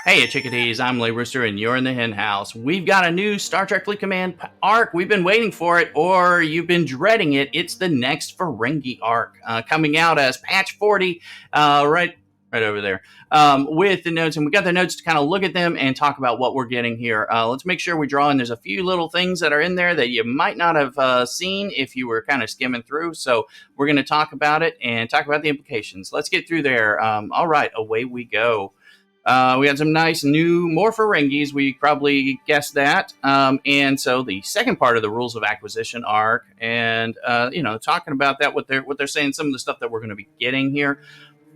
Hey, chickadees, I'm Lay Rooster, and you're in the hen house. We've got a new Star Trek Fleet Command arc. We've been waiting for it, or you've been dreading it. It's the next Ferengi arc, coming out as patch 40, right over there, with the notes. And we got the notes to kind of look at them and talk about what we're getting here. Let's make sure we draw in. There's a few little things that are in there that you might not have seen if you were kind of skimming through. So we're going to talk about it and talk about the implications. Let's get through there. All right, away we go. We had some nice new, more Ferengis. We probably guessed that. And so the second part of the rules of acquisition arc, and talking about that, what they're saying, some of the stuff that we're going to be getting here.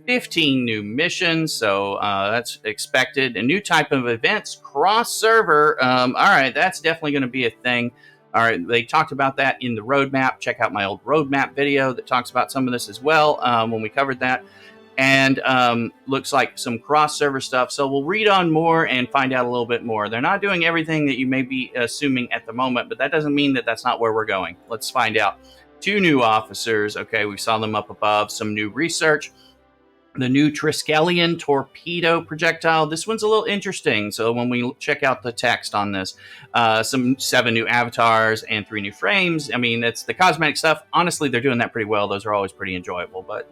15 new missions, so that's expected. A new type of events, cross server. All right, that's definitely going to be a thing. All right, they talked about that in the roadmap. Check out my old roadmap video that talks about some of this as well when we covered that. And looks like some cross-server stuff. So we'll read on more and find out a little bit more. They're not doing everything that you may be assuming at the moment, but that doesn't mean that that's not where we're going. Let's find out. 2 new officers. Okay, we saw them up above. Some new research. The new Triskelion torpedo projectile. This one's a little interesting. So when we check out the text on this, some 7 new avatars and 3 new frames. I mean, it's the cosmetic stuff. Honestly, they're doing that pretty well. Those are always pretty enjoyable, but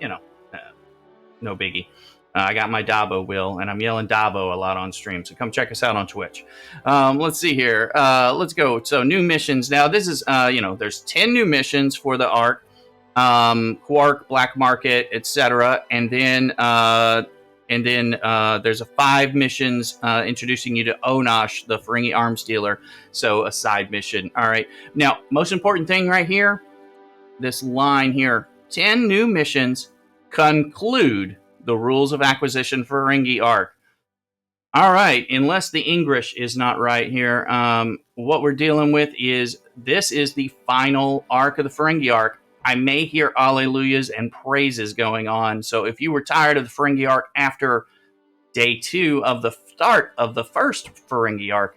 no biggie. I got my Dabo wheel, and I'm yelling Dabo a lot on stream, so come check us out on Twitch. Let's see here. Let's go. So new missions. Now this is, there's 10 new missions for the arc. Quark, Black Market, etc. And then there's a 5 missions introducing you to Onosh, the Ferengi arms dealer. So a side mission. All right. Now, most important thing right here, this line here, 10 new missions conclude the rules of acquisition for Ferengi arc. All right, unless the English is not right here, what we're dealing with is this is the final arc of the Ferengi arc. I may hear alleluias and praises going on. So if you were tired of the Ferengi arc after day 2 of the start of the first Ferengi arc,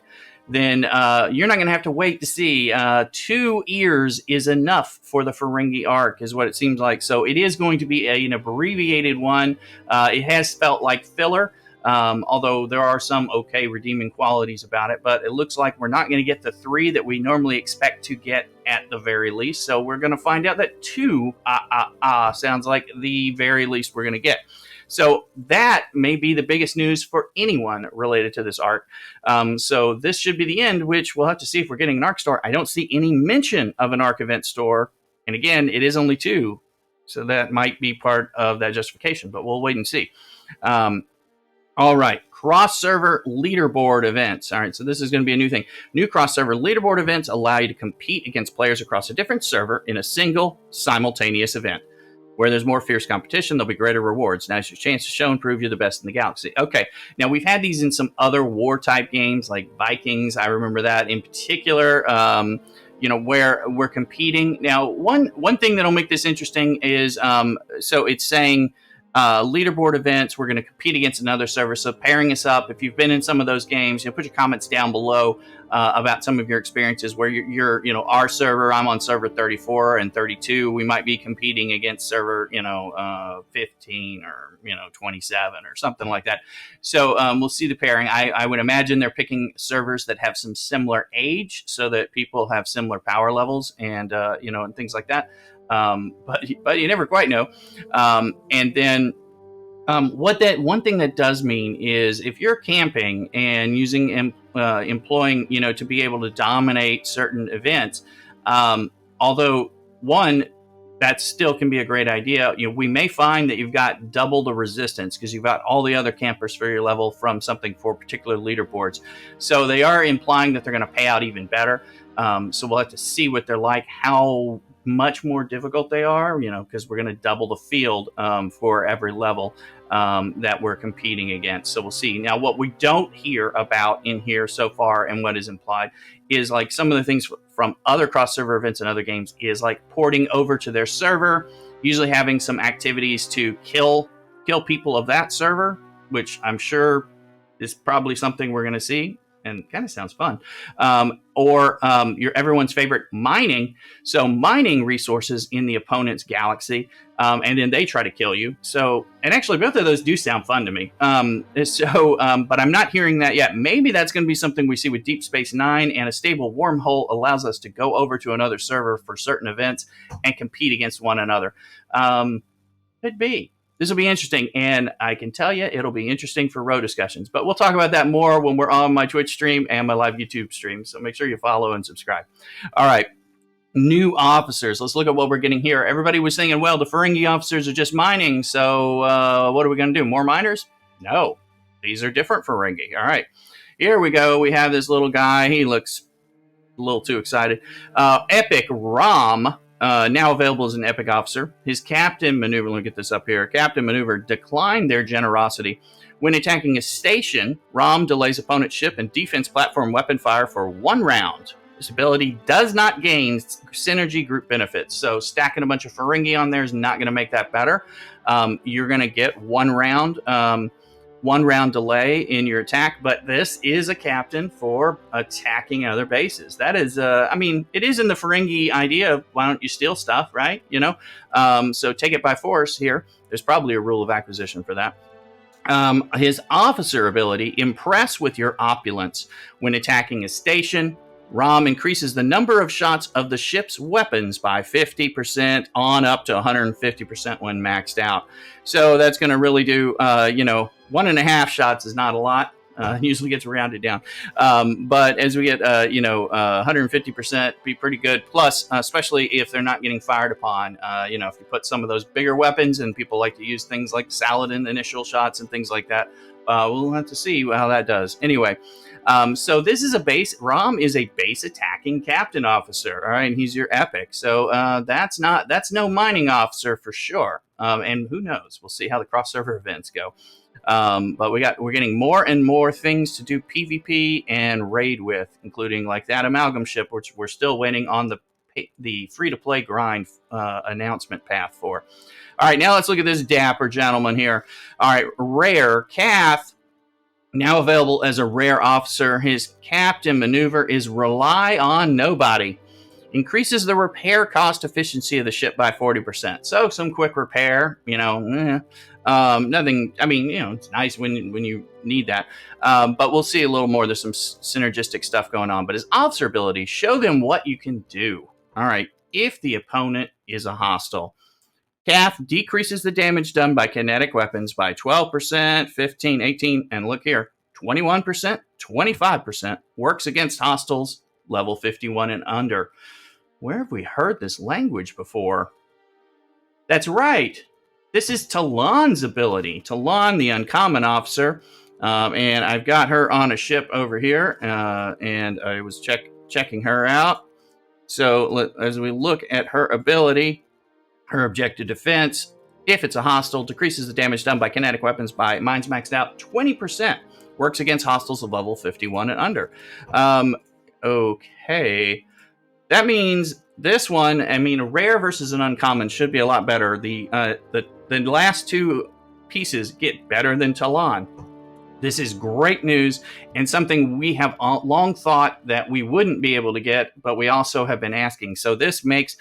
then you're not going to have to wait to see. 2 ears is enough for the Ferengi arc, is what it seems like. So it is going to be an abbreviated one. It has felt like filler, although there are some okay redeeming qualities about it. But it looks like we're not going to get the 3 that we normally expect to get at the very least. So we're going to find out that 2 sounds like the very least we're going to get. So that may be the biggest news for anyone related to this arc. So this should be the end, which we'll have to see if we're getting an arc store. I don't see any mention of an arc event store. And again, it is only 2. So that might be part of that justification, but we'll wait and see. All right. Cross-server leaderboard events. All right, so this is going to be a new thing. New cross-server leaderboard events allow you to compete against players across a different server in a single, simultaneous event. Where there's more fierce competition, there'll be greater rewards. Now it's your chance to show and prove you're the best in the galaxy. Okay, now we've had these in some other war-type games like Vikings. I remember that in particular, where we're competing. Now, one thing that'll make this interesting is, so it's saying leaderboard events, we're going to compete against another server. So pairing us up, if you've been in some of those games, put your comments down below about some of your experiences where you're our server, I'm on server 34 and 32. We might be competing against server, 15 or, 27 or something like that. So we'll see the pairing. I would imagine they're picking servers that have some similar age so that people have similar power levels and, and things like that. But you never quite know. And then what that one thing that does mean is if you're camping and using employing to be able to dominate certain events, although that still can be a great idea. We may find that you've got double the resistance because you've got all the other campers for your level from something for particular leaderboards. So they are implying that they're going to pay out even better. So we'll have to see what they're like, how much more difficult they are, because we're going to double the field for every level that we're competing against. So we'll see. Now, what we don't hear about in here so far and what is implied is like some of the things from other cross-server events and other games is like porting over to their server, usually having some activities to kill people of that server, which I'm sure is probably something we're going to see. and kind of sounds fun. Or your everyone's favorite mining. So mining resources in the opponent's galaxy, and then they try to kill you. So, and actually, both of those do sound fun to me. But I'm not hearing that yet. Maybe that's going to be something we see with Deep Space Nine, and a stable wormhole allows us to go over to another server for certain events and compete against one another. Could be. This will be interesting, and I can tell you it'll be interesting for row discussions. But we'll talk about that more when we're on my Twitch stream and my live YouTube stream. So make sure you follow and subscribe. All right. New officers. Let's look at what we're getting here. Everybody was thinking, well, the Ferengi officers are just mining, so what are we going to do? More miners? No. These are different Ferengi. All right. Here we go. We have this little guy. He looks a little too excited. Epic Rom. Now available as an epic officer. His captain maneuver, let me get this up here. Captain maneuver declined their generosity. When attacking a station, Rom delays opponent's ship and defense platform weapon fire for 1 round. This ability does not gain synergy group benefits. So stacking a bunch of Ferengi on there is not going to make that better. You're going to get 1 round. 1 round delay in your attack, but this is a captain for attacking other bases. That is, it is in the Ferengi idea of why don't you steal stuff, right? So take it by force here. There's probably a rule of acquisition for that. His officer ability, impress with your opulence. When attacking a station, Rom increases the number of shots of the ship's weapons by 50% on up to 150% when maxed out. So that's going to really do, 1.5 shots is not a lot. Usually gets rounded down. But as we get, 150%, be pretty good. Plus, especially if they're not getting fired upon, if you put some of those bigger weapons, and people like to use things like Saladin initial shots and things like that, we'll have to see how that does. Anyway, so this is a base. Rom is a base attacking captain officer. All right, and he's your epic. So that's no mining officer for sure. And who knows? We'll see how the cross server events go. But we're getting more and more things to do PvP and raid with, including like that amalgam ship, which we're still waiting on the free to play grind announcement path for. All right, now let's look at this dapper gentleman here. All right, rare Cath. Now available as a rare officer, his captain maneuver is rely on nobody. Increases the repair cost efficiency of the ship by 40%. So some quick repair, nothing. It's nice when you need that. But we'll see a little more. There's some synergistic stuff going on. But his officer ability, show them what you can do. All right, if the opponent is a hostile. Cath decreases the damage done by kinetic weapons by 12%, 15, 18, and look here, 21%, 25%. Works against hostiles, level 51 and under. Where have we heard this language before? That's right. This is Talon's ability. Talon, the uncommon officer. And I've got her on a ship over here, and I was checking her out. So as we look at her ability, her objective defense, if it's a hostile, decreases the damage done by kinetic weapons by mine's maxed out 20%. Works against hostiles of level 51 and under. Okay. That means this one, a rare versus an uncommon should be a lot better. The last 2 pieces get better than Talon. This is great news and something we have long thought that we wouldn't be able to get, but we also have been asking. So this makes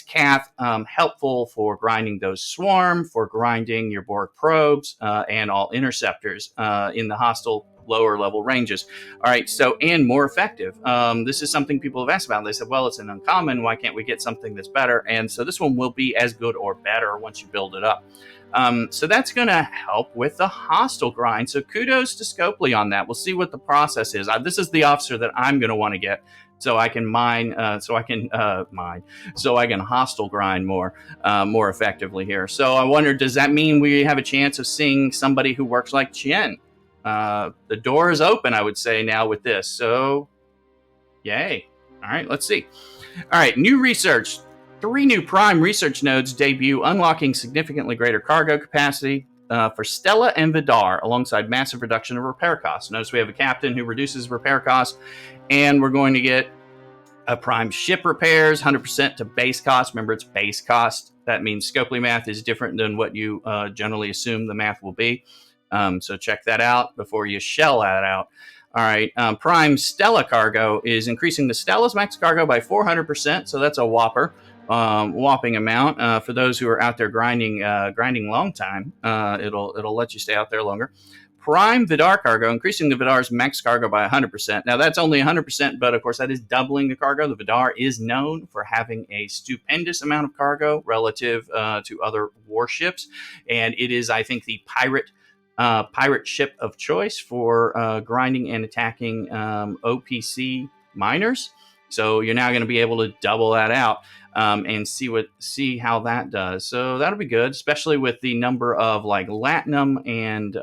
Cath helpful for grinding those swarm, for grinding your Borg probes, and all interceptors in the hostile lower level ranges. All right, so and more effective. This is something people have asked about. They said, well, it's an uncommon. Why can't we get something that's better? And so this one will be as good or better once you build it up. So that's going to help with the hostile grind. So kudos to Scopely on that. We'll see what the process is. This is the officer that I'm going to want to get, so I can so I can hostile grind more effectively here. So I wonder, does that mean we have a chance of seeing somebody who works like Chen? The door is open, I would say, now with this. So, yay. All right, let's see. All right, new research. 3 new prime research nodes debut, unlocking significantly greater cargo capacity for Stella and Vidar, alongside massive reduction of repair costs. Notice we have a captain who reduces repair costs, and we're going to get a prime ship repairs, 100% to base cost. Remember, it's base cost. That means Scopely math is different than what you generally assume the math will be. So check that out before you shell that out. All right, Prime Stella cargo is increasing the Stella's max cargo by 400%, so that's a whopping amount. For those who are out there grinding long time, it'll let you stay out there longer. Prime Vidar cargo, increasing the Vidar's max cargo by 100%. Now, that's only 100%, but of course, that is doubling the cargo. The Vidar is known for having a stupendous amount of cargo relative to other warships, and it is, I think, the pirate ship of choice for grinding and attacking OPC miners. So you're now going to be able to double that out and see how that does. So that'll be good, especially with the number of like Latinum and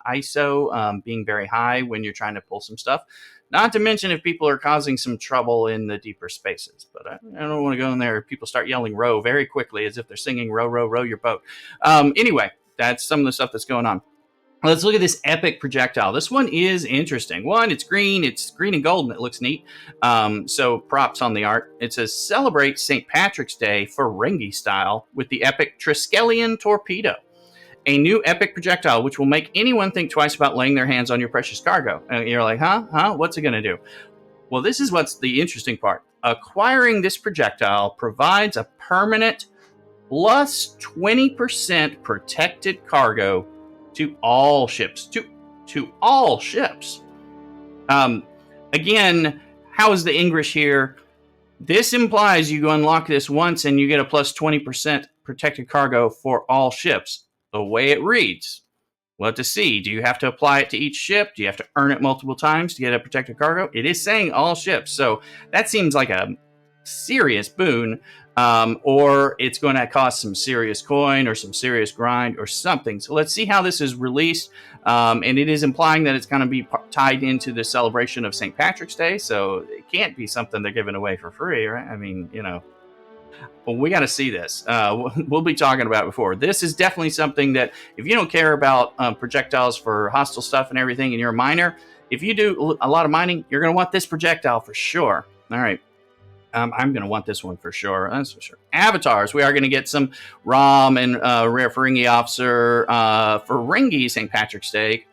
ISO being very high when you're trying to pull some stuff. Not to mention if people are causing some trouble in the deeper spaces. But I don't want to go in there. People start yelling "row" very quickly as if they're singing "row, row, row your boat." Anyway, that's some of the stuff that's going on. Let's look at this epic projectile. This one is interesting. One, it's green and gold, and it looks neat. So props on the art. It says, celebrate St. Patrick's Day Ferengi style with the epic Triskelion Torpedo. A new epic projectile which will make anyone think twice about laying their hands on your precious cargo. And you're like, huh? What's it going to do? Well, this is what's the interesting part. Acquiring this projectile provides a permanent plus 20% protected cargo to all ships. To all ships. Again, how is the English here? This implies you unlock this once and you get a plus 20% protected cargo for all ships. The way it reads. We'll have to see. Do you have to apply it to each ship? Do you have to earn it multiple times to get a protected cargo? It is saying all ships. So that seems like a serious boon. Or it's going to cost some serious coin or some serious grind or something. So let's see how this is released. And it is implying that it's going to be tied into the celebration of St. Patrick's Day. So it can't be something they're giving away for free, right? I mean, well, we got to see this. We'll be talking about it before. This is definitely something that if you don't care about projectiles for hostile stuff and everything, and you're a miner, if you do a lot of mining, you're going to want this projectile for sure. All right. I'm going to want this one for sure. That's for sure. Avatars. We are going to get some ROM and Rare Ferengi Officer, Ferengi St. Patrick's Day,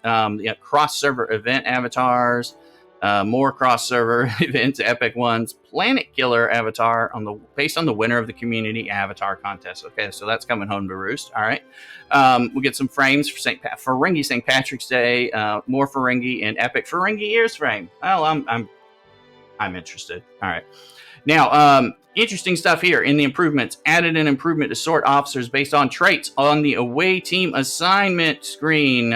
cross-server event avatars, more cross-server events, epic ones, Planet Killer avatar based on the winner of the community avatar contest. Okay, so that's coming home to roost. All right. We'll get some frames for Ferengi St. Patrick's Day, more Ferengi, and epic Ferengi ears frame. Well, I'm interested. All right. Now, interesting stuff here in the improvements. Added an improvement to sort officers based on traits on the away team assignment screen.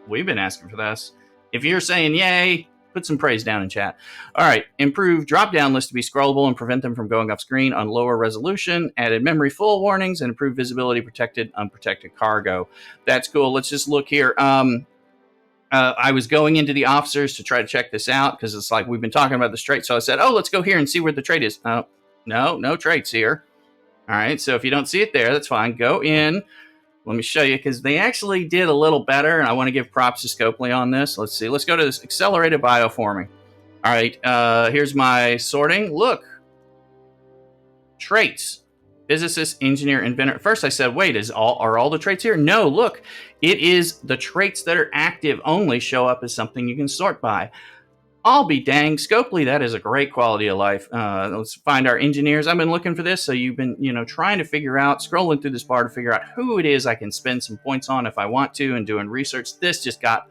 We've been asking for this. If you're saying yay, put some praise down in chat. All right. Improved drop-down list to be scrollable and prevent them from going off screen on lower resolution. Added memory full warnings and improved visibility protected, unprotected cargo. That's cool. Let's just look here. I was going into the officers to try to check this out because it's like we've been talking about the trait. So I said, let's go here and see where the trait is. No traits here. All right. So if you don't see it there, that's fine. Go in. Let me show you because they actually did a little better. And I want to give props to Scopely on this. Let's see. Let's go to this accelerated bioforming. All right. Here's my sorting. Look. Traits. Physicist, engineer, inventor. At first I said, wait, are all the traits here? No, look, it is the traits that are active only show up as something you can sort by. I'll be dang, Scopely, that is a great quality of life. Let's find our engineers. I've been looking for this, so you've been, trying to figure out, scrolling through this bar to figure out who it is I can spend some points on if I want to, and doing research. Things just got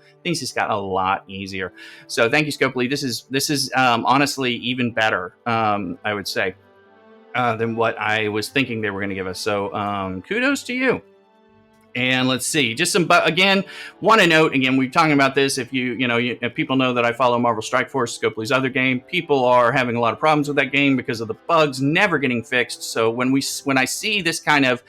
a lot easier. So thank you, Scopely. This is honestly even better, I would say. Than what I was thinking they were going to give us. So kudos to you. And let's see, just some, again, want to note, again, we're talking about this. If if people know that I follow Marvel Strike Force, Scopely's other game, people are having a lot of problems with that game because of the bugs never getting fixed. So when I see this kind of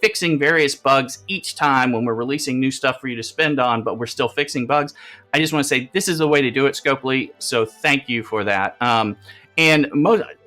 fixing various bugs each time when we're releasing new stuff for you to spend on, but we're still fixing bugs, I just want to say this is the way to do it, Scopely. So thank you for that. And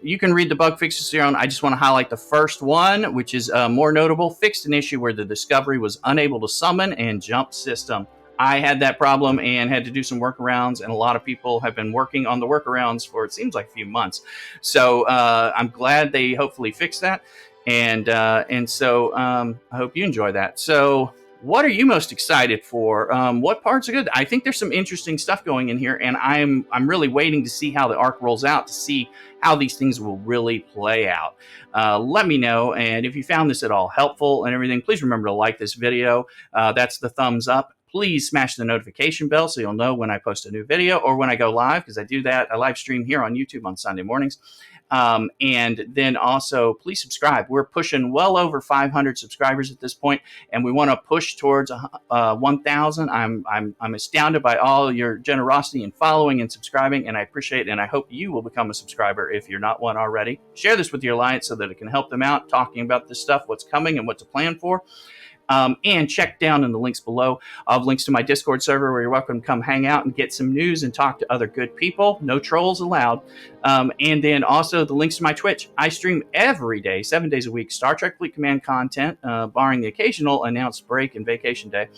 you can read the bug fixes your own. I just want to highlight the first one, which is more notable. Fixed an issue where the Discovery was unable to summon and jump system. I had that problem and had to do some workarounds, and a lot of people have been working on the workarounds for, it seems like, a few months. So I'm glad they hopefully fixed that. And so I hope you enjoy that. So what are you most excited for? What parts are good? I think there's some interesting stuff going in here, and I'm really waiting to see how the arc rolls out, to see how these things will really play out. Let me know, and if you found this at all helpful and everything, please remember to like this video. That's the thumbs up. Please smash the notification bell so you'll know when I post a new video or when I go live, because I do that. I live stream here on YouTube on Sunday mornings. And then also, please subscribe. We're pushing well over 500 subscribers at this point, and we want to push towards 1,000. I'm astounded by all your generosity in following and subscribing, and I appreciate it. And I hope you will become a subscriber if you're not one already. Share this with your alliance so that it can help them out, talking about this stuff, what's coming, and what to plan for. And check down in the links below of links to my Discord server, where you're welcome to come hang out and get some news and talk to other good people. No trolls allowed. And then also the links to my Twitch. I stream every day, 7 days a week, Star Trek Fleet Command content, barring the occasional announced break and vacation day.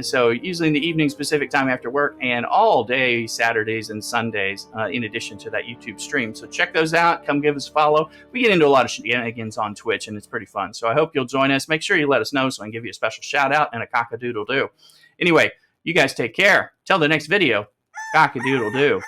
So usually in the evening, specific time after work, and all day Saturdays and Sundays, in addition to that YouTube stream. So check those out. Come give us a follow. We get into a lot of shenanigans on Twitch, and it's pretty fun. So I hope you'll join us. Make sure you let us know so I can give you a special shout out and a CockADoodle do. Anyway, you guys take care. Till the next video, CockADoodle do.